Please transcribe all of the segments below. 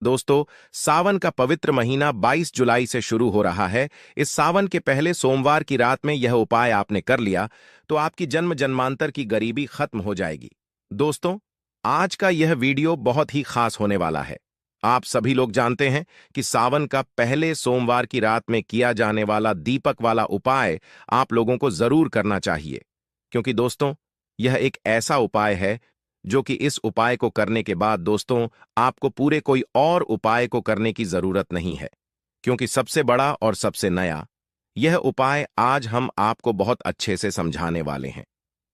दोस्तों, सावन का पवित्र महीना 22 जुलाई से शुरू हो रहा है। इस सावन के पहले सोमवार की रात में यह उपाय आपने कर लिया तो आपकी जन्म जन्मांतर की गरीबी खत्म हो जाएगी। दोस्तों, आज का यह वीडियो बहुत ही खास होने वाला है। आप सभी लोग जानते हैं कि सावन का पहले सोमवार की रात में किया जाने वाला दीपक वाला उपाय आप लोगों को जरूर करना चाहिए, क्योंकि दोस्तों, यह एक ऐसा उपाय है जो कि इस उपाय को करने के बाद दोस्तों आपको पूरे कोई और उपाय को करने की जरूरत नहीं है, क्योंकि सबसे बड़ा और सबसे नया यह उपाय आज हम आपको बहुत अच्छे से समझाने वाले हैं।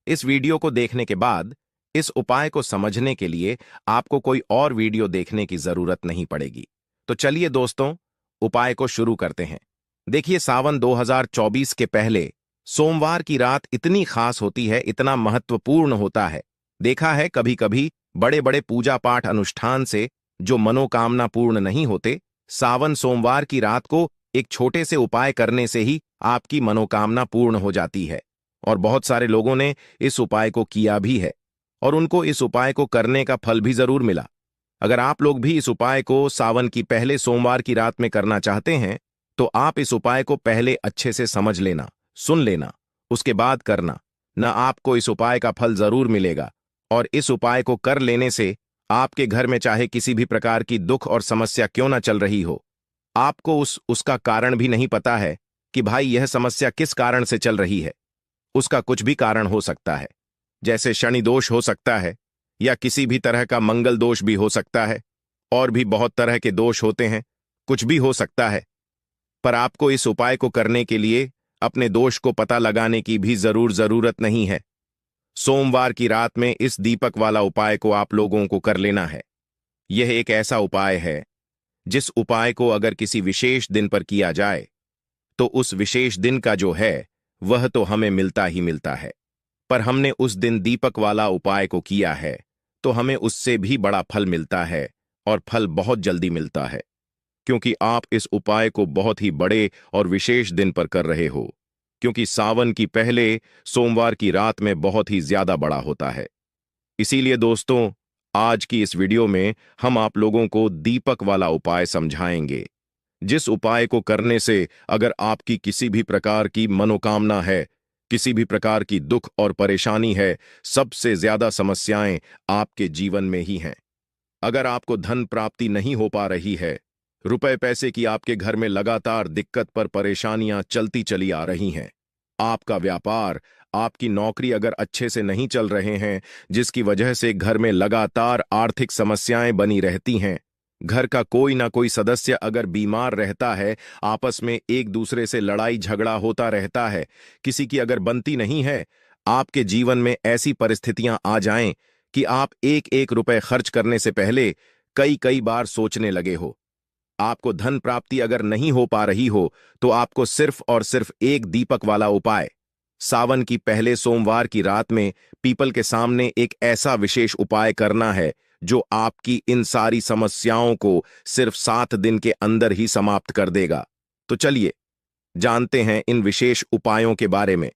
इस वीडियो को देखने के बाद इस उपाय को समझने के लिए आपको कोई और वीडियो देखने की जरूरत नहीं पड़ेगी। तो चलिए दोस्तों, उपाय को शुरू करते हैं। देखिए, सावन 2024 के पहले सोमवार की रात इतनी खास होती है, इतना महत्वपूर्ण होता है। देखा है कभी कभी बड़े बड़े पूजा पाठ अनुष्ठान से जो मनोकामना पूर्ण नहीं होते, सावन सोमवार की रात को एक छोटे से उपाय करने से ही आपकी मनोकामना पूर्ण हो जाती है। और बहुत सारे लोगों ने इस उपाय को किया भी है और उनको इस उपाय को करने का फल भी जरूर मिला। अगर आप लोग भी इस उपाय को सावन की पहले सोमवार की रात में करना चाहते हैं तो आप इस उपाय को पहले अच्छे से समझ लेना, सुन लेना, उसके बाद करना। न आपको इस उपाय का फल जरूर मिलेगा और इस उपाय को कर लेने से आपके घर में चाहे किसी भी प्रकार की दुख और समस्या क्यों ना चल रही हो, आपको उसका कारण भी नहीं पता है कि भाई यह समस्या किस कारण से चल रही है। उसका कुछ भी कारण हो सकता है, जैसे शनि दोष हो सकता है या किसी भी तरह का मंगल दोष भी हो सकता है, और भी बहुत तरह के दोष होते हैं, कुछ भी हो सकता है। पर आपको इस उपाय को करने के लिए अपने दोष को पता लगाने की भी जरूरत नहीं है। सोमवार की रात में इस दीपक वाला उपाय को आप लोगों को कर लेना है। यह एक ऐसा उपाय है जिस उपाय को अगर किसी विशेष दिन पर किया जाए तो उस विशेष दिन का जो है वह तो हमें मिलता ही मिलता है, पर हमने उस दिन दीपक वाला उपाय को किया है तो हमें उससे भी बड़ा फल मिलता है, और फल बहुत जल्दी मिलता है, क्योंकि आप इस उपाय को बहुत ही बड़े और विशेष दिन पर कर रहे हो, क्योंकि सावन की पहले सोमवार की रात में बहुत ही ज्यादा बड़ा होता है। इसीलिए दोस्तों, आज की इस वीडियो में हम आप लोगों को दीपक वाला उपाय समझाएंगे, जिस उपाय को करने से अगर आपकी किसी भी प्रकार की मनोकामना है, किसी भी प्रकार की दुख और परेशानी है, सबसे ज्यादा समस्याएं आपके जीवन में ही हैं। अगर आपको धन प्राप्ति नहीं हो पा रही है, रुपए पैसे की आपके घर में लगातार दिक्कत पर परेशानियां चलती चली आ रही हैं, आपका व्यापार, आपकी नौकरी अगर अच्छे से नहीं चल रहे हैं, जिसकी वजह से घर में लगातार आर्थिक समस्याएं बनी रहती हैं, घर का कोई ना कोई सदस्य अगर बीमार रहता है, आपस में एक दूसरे से लड़ाई झगड़ा होता रहता है, किसी की अगर बनती नहीं है, आपके जीवन में ऐसी परिस्थितियां आ जाएं कि आप एक एक रुपए खर्च करने से पहले कई कई बार सोचने लगे हो, आपको धन प्राप्ति अगर नहीं हो पा रही हो, तो आपको सिर्फ और सिर्फ एक दीपक वाला उपाय सावन की पहले सोमवार की रात में पीपल के सामने एक ऐसा विशेष उपाय करना है जो आपकी इन सारी समस्याओं को सिर्फ 7 दिन के अंदर ही समाप्त कर देगा। तो चलिए जानते हैं इन विशेष उपायों के बारे में।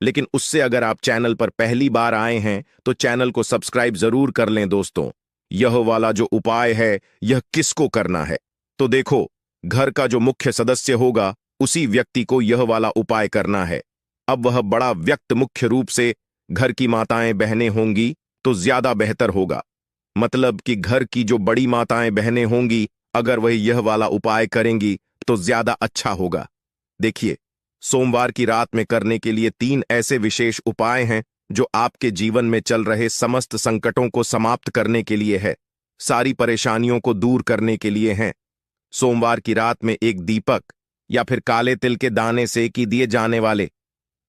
लेकिन उससे अगर आप चैनल पर पहली बार आए हैं तो चैनल को सब्सक्राइब जरूर कर लें। दोस्तों, यह वाला जो उपाय है यह किसको करना है, तो देखो, घर का जो मुख्य सदस्य होगा उसी व्यक्ति को यह वाला उपाय करना है। अब वह बड़ा व्यक्त मुख्य रूप से घर की माताएं बहनें होंगी तो ज्यादा बेहतर होगा, मतलब कि घर की जो बड़ी माताएं बहनें होंगी, अगर वह यह वाला उपाय करेंगी तो ज्यादा अच्छा होगा। देखिए, सोमवार की रात में करने के लिए 3 ऐसे विशेष उपाय हैं जो आपके जीवन में चल रहे समस्त संकटों को समाप्त करने के लिए है, सारी परेशानियों को दूर करने के लिए हैं। सोमवार की रात में एक दीपक या फिर काले तिल के दाने से की दिए जाने वाले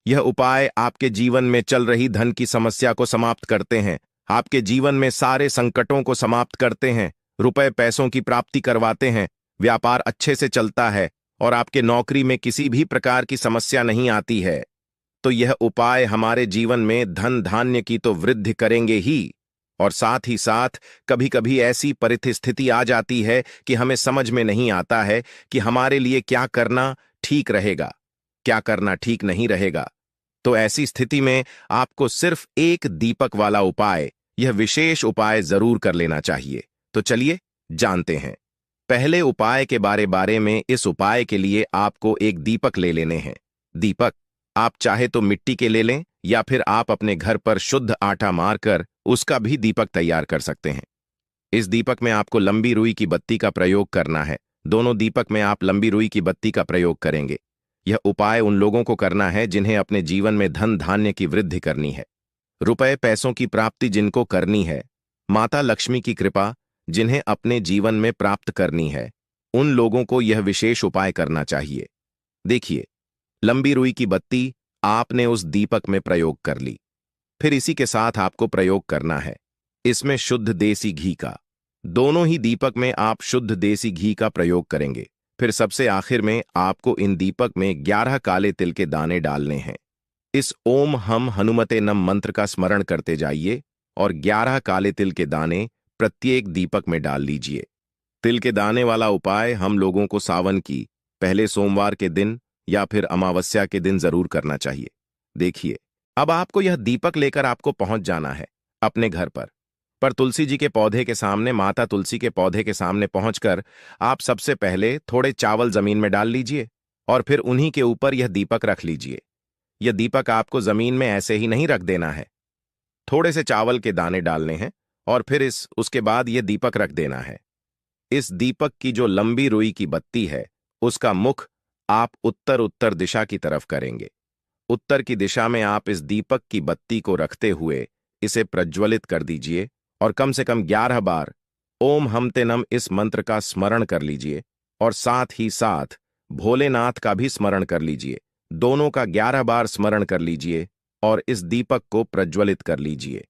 यह उपाय आपके जीवन में चल रही धन की समस्या को समाप्त करते हैं, आपके जीवन में सारे संकटों को समाप्त करते हैं, रुपए पैसों की प्राप्ति करवाते हैं, व्यापार अच्छे से चलता है और आपके नौकरी में किसी भी प्रकार की समस्या नहीं आती है। तो यह उपाय हमारे जीवन में धन धान्य की तो वृद्धि करेंगे ही, और साथ ही साथ कभी कभी ऐसी परिस्थिति आ जाती है कि हमें समझ में नहीं आता है कि हमारे लिए क्या करना ठीक रहेगा, क्या करना ठीक नहीं रहेगा। तो ऐसी स्थिति में आपको सिर्फ एक दीपक वाला उपाय, यह विशेष उपाय जरूर कर लेना चाहिए। तो चलिए जानते हैं। पहले उपाय के बारे बारे में, इस उपाय के लिए आपको एक दीपक ले लेने हैं। दीपक आप चाहे तो मिट्टी के ले लें या फिर आप अपने घर पर शुद्ध आटा मारकर उसका भी दीपक तैयार कर सकते हैं। इस दीपक में आपको लंबी रुई की बत्ती का प्रयोग करना है। दोनों दीपक में आप लंबी रुई की बत्ती का प्रयोग करेंगे। यह उपाय उन लोगों को करना है जिन्हें अपने जीवन में धन धान्य की वृद्धि करनी है, रुपए पैसों की प्राप्ति जिनको करनी है, माता लक्ष्मी की कृपा जिन्हें अपने जीवन में प्राप्त करनी है, उन लोगों को यह विशेष उपाय करना चाहिए। देखिए, लंबी रुई की बत्ती आपने उस दीपक में प्रयोग कर ली। फिर इसी के साथ आपको प्रयोग करना है इसमें शुद्ध देसी घी का। दोनों ही दीपक में आप शुद्ध देसी घी का प्रयोग करेंगे। फिर सबसे आखिर में आपको इन दीपक में 11 काले तिल के दाने डालने हैं। इस ओम हम हनुमते नम मंत्र का स्मरण करते जाइए और 11 काले तिल के दाने प्रत्येक दीपक में डाल लीजिए। तिल के दाने वाला उपाय हम लोगों को सावन की पहले सोमवार के दिन या फिर अमावस्या के दिन जरूर करना चाहिए। देखिए, अब आपको यह दीपक लेकर आपको पहुंच जाना है अपने घर पर तुलसी जी के पौधे के सामने, माता तुलसी के पौधे के सामने पहुंचकर आप सबसे पहले थोड़े चावल जमीन में डाल लीजिए और फिर उन्हीं के ऊपर यह दीपक रख लीजिए। यह दीपक आपको जमीन में ऐसे ही नहीं रख देना है, थोड़े से चावल के दाने डालने हैं और फिर उसके बाद यह दीपक रख देना है। इस दीपक की जो लंबी रुई की बत्ती है उसका मुख आप उत्तर उत्तर दिशा की तरफ करेंगे। उत्तर की दिशा में आप इस दीपक की बत्ती को रखते हुए इसे प्रज्वलित कर दीजिए और कम से कम 11 बार ओम हमते नम इस मंत्र का स्मरण कर लीजिए और साथ ही साथ भोलेनाथ का भी स्मरण कर लीजिए। दोनों का 11 बार स्मरण कर लीजिए और इस दीपक को प्रज्वलित कर लीजिए।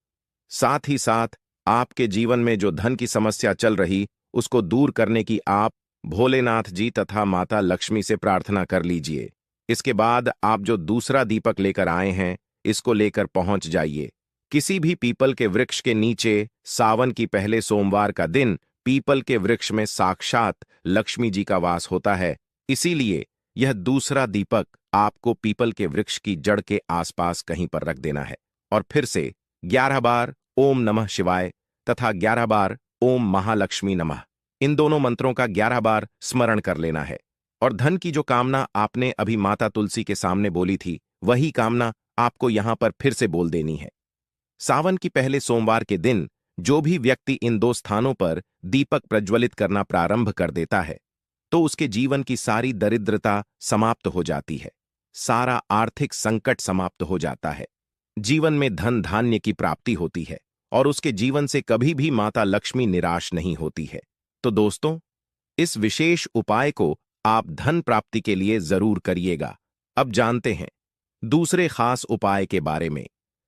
साथ ही साथ आपके जीवन में जो धन की समस्या चल रही उसको दूर करने की आप भोलेनाथ जी तथा माता लक्ष्मी से प्रार्थना कर लीजिए। इसके बाद आप जो दूसरा दीपक लेकर आए हैं इसको लेकर पहुंच जाइए किसी भी पीपल के वृक्ष के नीचे। सावन की पहले सोमवार का दिन पीपल के वृक्ष में साक्षात लक्ष्मी जी का वास होता है, इसीलिए यह दूसरा दीपक आपको पीपल के वृक्ष की जड़ के आसपास कहीं पर रख देना है और फिर से 11 बार ओम नमः शिवाय तथा 11 बार ओम महालक्ष्मी नमः, इन दोनों मंत्रों का 11 बार स्मरण कर लेना है। और धन की जो कामना आपने अभी माता तुलसी के सामने बोली थी वही कामना आपको यहां पर फिर से बोल देनी है। सावन की पहले सोमवार के दिन जो भी व्यक्ति इन दो स्थानों पर दीपक प्रज्वलित करना प्रारंभ कर देता है तो उसके जीवन की सारी दरिद्रता समाप्त हो जाती है, सारा आर्थिक संकट समाप्त हो जाता है, जीवन में धन धान्य की प्राप्ति होती है और उसके जीवन से कभी भी माता लक्ष्मी निराश नहीं होती है। तो दोस्तों, इस विशेष उपाय को आप धन प्राप्ति के लिए जरूर करिएगा। अब जानते हैं दूसरे खास उपाय के बारे में।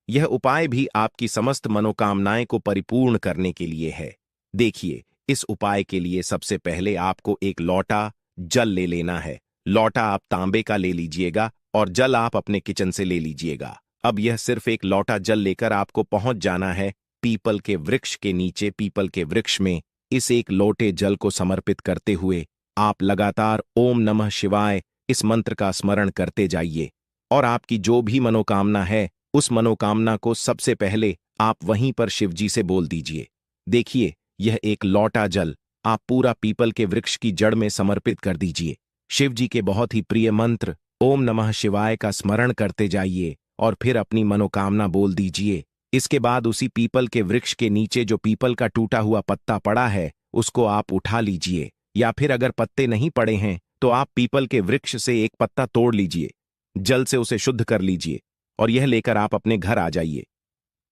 यह उपाय भी आपकी समस्त मनोकामनाएं को परिपूर्ण करने के लिए है। देखिए, इस उपाय के लिए सबसे पहले आपको एक लोटा जल ले लेना है। लोटा आप तांबे का ले लीजिएगा और जल आप अपने किचन से ले लीजिएगा। अब यह सिर्फ एक लोटा जल लेकर आपको पहुंच जाना है पीपल के वृक्ष के नीचे। पीपल के वृक्ष में इस एक लोटे जल को समर्पित करते हुए आप लगातार ओम नमः शिवाय इस मंत्र का स्मरण करते जाइए और आपकी जो भी मनोकामना है उस मनोकामना को सबसे पहले आप वहीं पर शिवजी से बोल दीजिए। देखिए, यह एक लोटा जल आप पूरा पीपल के वृक्ष की जड़ में समर्पित कर दीजिए। शिवजी के बहुत ही प्रिय मंत्र ओम नमः शिवाय का स्मरण करते जाइए और फिर अपनी मनोकामना बोल दीजिए। इसके बाद उसी पीपल के वृक्ष के नीचे जो पीपल का टूटा हुआ पत्ता पड़ा है उसको आप उठा लीजिए, या फिर अगर पत्ते नहीं पड़े हैं तो आप पीपल के वृक्ष से एक पत्ता तोड़ लीजिए, जल से उसे शुद्ध कर लीजिए और यह लेकर आप अपने घर आ जाइए।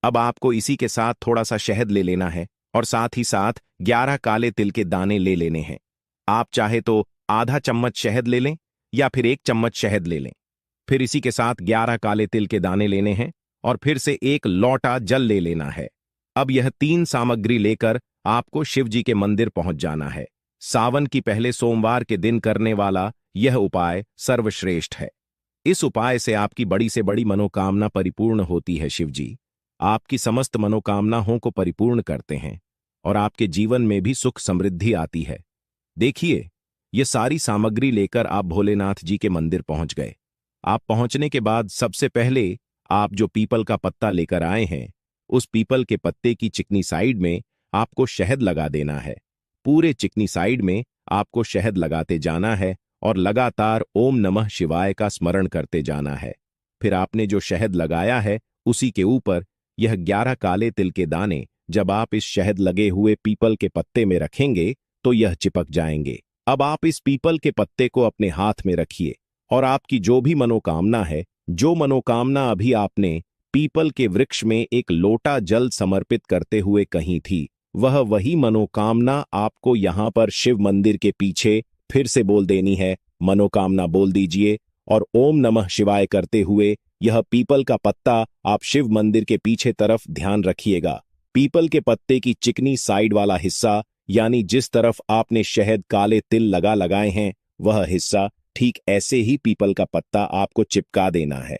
अब आपको इसी के साथ थोड़ा सा शहद ले लेना है और साथ ही साथ 11 काले तिल के दाने ले लेने हैं। आप चाहे तो आधा चम्मच शहद ले लें या फिर 1 चम्मच शहद ले लें। फिर इसी के साथ 11 काले तिल के दाने लेने हैं और फिर से एक लोटा जल ले लेना है। अब यह 3 सामग्री लेकर आपको शिव जी के मंदिर पहुंच जाना है। सावन की पहले सोमवार के दिन करने वाला यह उपाय सर्वश्रेष्ठ है। इस उपाय से आपकी बड़ी से बड़ी मनोकामना परिपूर्ण होती है। शिव जी आपकी समस्त मनोकामनाओं को परिपूर्ण करते हैं और आपके जीवन में भी सुख समृद्धि आती है। देखिए, ये सारी सामग्री लेकर आप भोलेनाथ जी के मंदिर पहुंच गए। आप पहुंचने के बाद सबसे पहले आप जो पीपल का पत्ता लेकर आए हैं उस पीपल के पत्ते की चिकनी साइड में आपको शहद लगा देना है। पूरे चिकनी साइड में आपको शहद लगाते जाना है और लगातार ओम नमः शिवाय का स्मरण करते जाना है। फिर आपने जो शहद लगाया है उसी के ऊपर यह 11 काले तिल के दाने जब आप इस शहद लगे हुए पीपल के पत्ते में रखेंगे तो यह चिपक जाएंगे। अब आप इस पीपल के पत्ते को अपने हाथ में रखिए और आपकी जो भी मनोकामना है, जो मनोकामना अभी आपने पीपल के वृक्ष में एक लोटा जल समर्पित करते हुए कही थी, वह वही मनोकामना आपको यहाँ पर शिव मंदिर के पीछे फिर से बोल देनी है। मनोकामना बोल दीजिए और ओम नमः शिवाय करते हुए यह पीपल का पत्ता आप शिव मंदिर के पीछे तरफ ध्यान रखिएगा। पीपल के पत्ते की चिकनी साइड वाला हिस्सा, यानी जिस तरफ आपने शहद काले तिल लगाए हैं, वह हिस्सा ठीक ऐसे ही पीपल का पत्ता आपको चिपका देना है।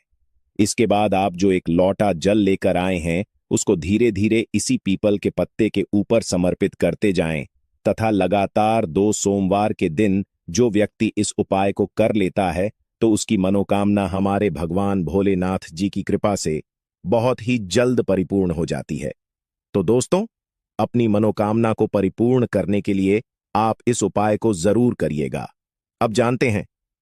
इसके बाद आप जो एक लोटा जल लेकर आए हैं उसको धीरे धीरे इसी पीपल के पत्ते के ऊपर समर्पित करते जाएं तथा लगातार 2 सोमवार के दिन जो व्यक्ति इस उपाय को कर लेता है तो उसकी मनोकामना हमारे भगवान भोलेनाथ जी की कृपा से बहुत ही जल्द परिपूर्ण हो जाती है। तो दोस्तों, अपनी मनोकामना को परिपूर्ण करने के लिए आप इस उपाय को जरूर करिएगा।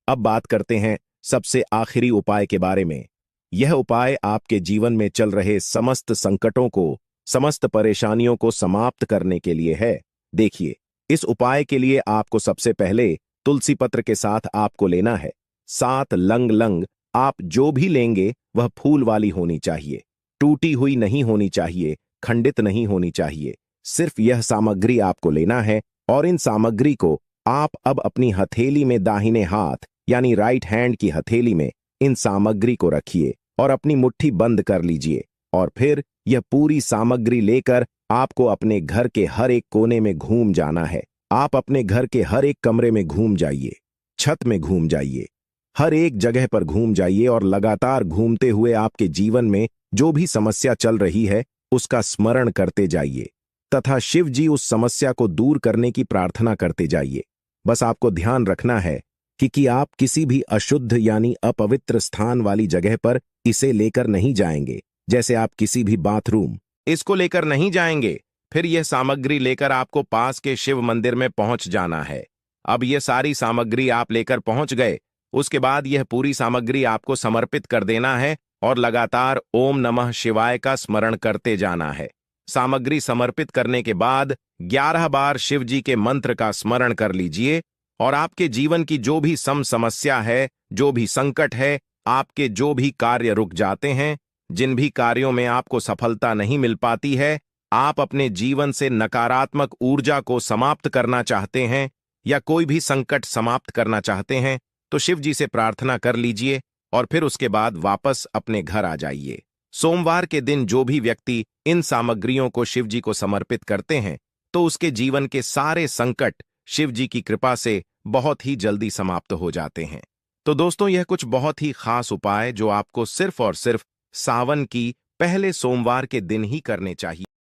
अब बात करते हैं सबसे आखिरी उपाय के बारे में। यह उपाय आपके जीवन में चल रहे समस्त संकटों को, समस्त परेशानियों को समाप्त करने के लिए है। देखिए, इस उपाय के लिए आपको सबसे पहले तुलसी पत्र के साथ आपको लेना है 7 लंग। आप जो भी लेंगे वह फूल वाली होनी चाहिए, टूटी हुई नहीं होनी चाहिए, खंडित नहीं होनी चाहिए। सिर्फ यह सामग्री आपको लेना है और इन सामग्री को आप अब अपनी हथेली में दाहिने हाथ यानी राइट हैंड की हथेली में इन सामग्री को रखिए और अपनी मुट्ठी बंद कर लीजिए। और फिर यह पूरी सामग्री लेकर आपको अपने घर के हर एक कोने में घूम जाना है। आप अपने घर के हर एक कमरे में घूम जाइए, छत में घूम जाइए, हर एक जगह पर घूम जाइए और लगातार घूमते हुए आपके जीवन में जो भी समस्या चल रही है उसका स्मरण करते जाइए तथा शिव जी उस समस्या को दूर करने की प्रार्थना करते जाइए। बस आपको ध्यान रखना है कि आप किसी भी अशुद्ध यानी अपवित्र स्थान वाली जगह पर इसे लेकर नहीं जाएंगे। जैसे आप किसी भी बाथरूम इसको लेकर नहीं जाएंगे। फिर यह सामग्री लेकर आपको पास के शिव मंदिर में पहुंच जाना है। अब यह सारी सामग्री आप लेकर पहुंच गए, उसके बाद यह पूरी सामग्री आपको समर्पित कर देना है और लगातार ओम नमः शिवाय का स्मरण करते जाना है। सामग्री समर्पित करने के बाद 11 बार शिव जी के मंत्र का स्मरण कर लीजिए और आपके जीवन की जो भी समस्या है, जो भी संकट है, आपके जो भी कार्य रुक जाते हैं, जिन भी कार्यों में आपको सफलता नहीं मिल पाती है, आप अपने जीवन से नकारात्मक ऊर्जा को समाप्त करना चाहते हैं या कोई भी संकट समाप्त करना चाहते हैं, तो शिव जी से प्रार्थना कर लीजिए और फिर उसके बाद वापस अपने घर आ जाइए। सोमवार के दिन जो भी व्यक्ति इन सामग्रियों को शिव जी को समर्पित करते हैं तो उसके जीवन के सारे संकट शिव जी की कृपा से बहुत ही जल्दी समाप्त हो जाते हैं। तो दोस्तों, यह कुछ बहुत ही खास उपाय जो आपको सिर्फ और सिर्फ सावन की पहले सोमवार के दिन ही करने चाहिए।